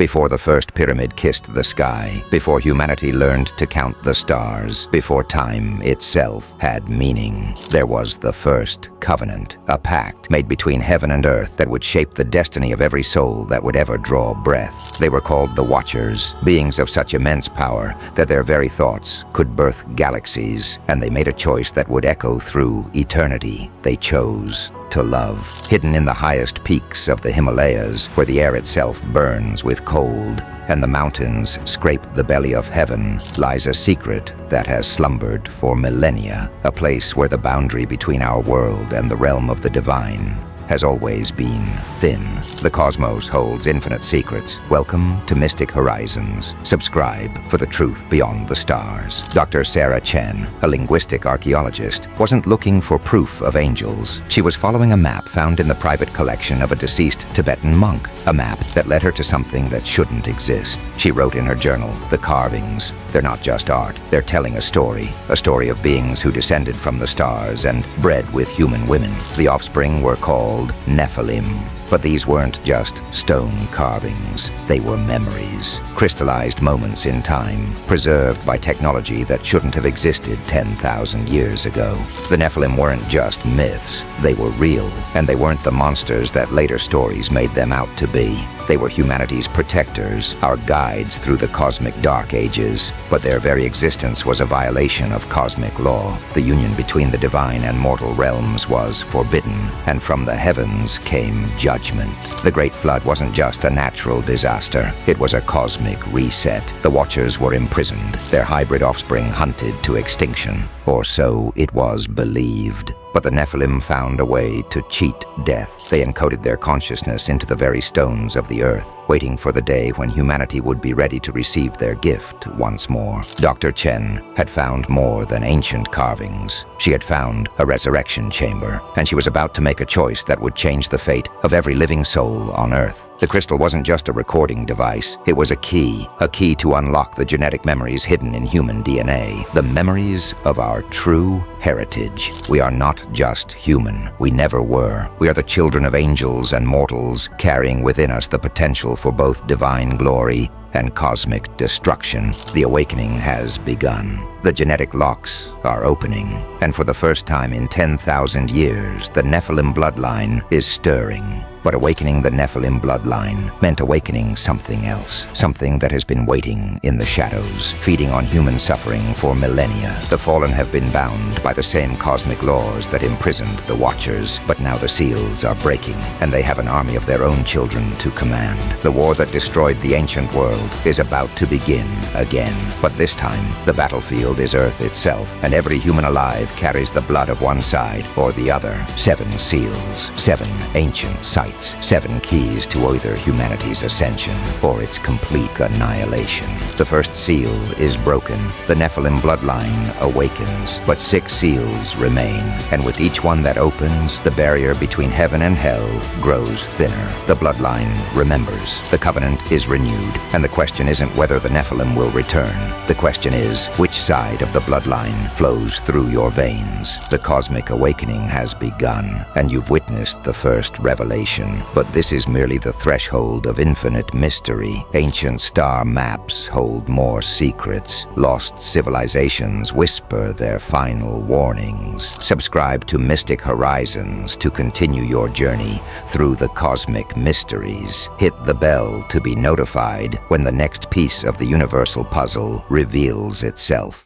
Before the first pyramid kissed the sky, before humanity learned to count the stars, before time itself had meaning, there was the first covenant, a pact made between heaven and earth that would shape the destiny of every soul that would ever draw breath. They were called the Watchers, beings of such immense power that their very thoughts could birth galaxies, and they made a choice that would echo through eternity. They chose to love. Hidden in the highest peaks of the Himalayas, where the air itself burns with cold and the mountains scrape the belly of heaven, lies a secret that has slumbered for millennia, a place where the boundary between our world and the realm of the divine has always been thin. The cosmos holds infinite secrets. Welcome to Mystic Horizons. Subscribe for the truth beyond the stars. Dr. Sarah Chen, a linguistic archaeologist, wasn't looking for proof of angels. She was following a map found in the private collection of a deceased Tibetan monk, a map that led her to something that shouldn't exist. She wrote in her journal, "The carvings, they're not just art. They're telling a story of beings who descended from the stars and bred with human women. The offspring were called Nephilim. But these weren't just stone carvings. They were memories, crystallized moments in time, preserved by technology that shouldn't have existed 10,000 years ago. The Nephilim weren't just myths. They were real, and they weren't the monsters that later stories made them out to be. They were humanity's protectors, our guides through the cosmic dark ages. But their very existence was a violation of cosmic law. The union between the divine and mortal realms was forbidden, and from the heavens came judgment. The Great Flood wasn't just a natural disaster. It was a cosmic reset. The Watchers were imprisoned, their hybrid offspring hunted to extinction. Or so it was believed. But the Nephilim found a way to cheat death. They encoded their consciousness into the very stones of the earth, waiting for the day when humanity would be ready to receive their gift once more. Dr. Chen had found more than ancient carvings. She had found a resurrection chamber, and she was about to make a choice that would change the fate of every living soul on earth. The crystal wasn't just a recording device. It was a key to unlock the genetic memories hidden in human DNA, the memories of our true heritage. We are not just human. We never were. We are the children of angels and mortals, carrying within us the potential for both divine glory and cosmic destruction. The awakening has begun. The genetic locks are opening, and for the first time in 10,000 years, the Nephilim bloodline is stirring. But awakening the Nephilim bloodline meant awakening something else, something that has been waiting in the shadows, feeding on human suffering for millennia. The fallen have been bound by the same cosmic laws that imprisoned the Watchers, but now the seals are breaking, and they have an army of their own children to command. The war that destroyed the ancient world is about to begin again, but this time the battlefield is Earth itself, and every human alive carries the blood of one side or the other. 7 seals, 7 ancient sites, 7 keys to either humanity's ascension or its complete annihilation. The first seal is broken. The Nephilim bloodline awakens, but 6 seals remain, and with each one that opens, the barrier between heaven and hell grows thinner. The bloodline remembers. The covenant is renewed, and the question isn't whether the Nephilim will return. The question is, which side of the bloodline flows through your veins? The cosmic awakening has begun, and you've witnessed the first revelation. But this is merely the threshold of infinite mystery. Ancient star maps hold more secrets. Lost civilizations whisper their final warnings. Subscribe to Mystic Horizons to continue your journey through the cosmic mysteries. Hit the bell to be notified when the next piece of the universal puzzle reveals itself.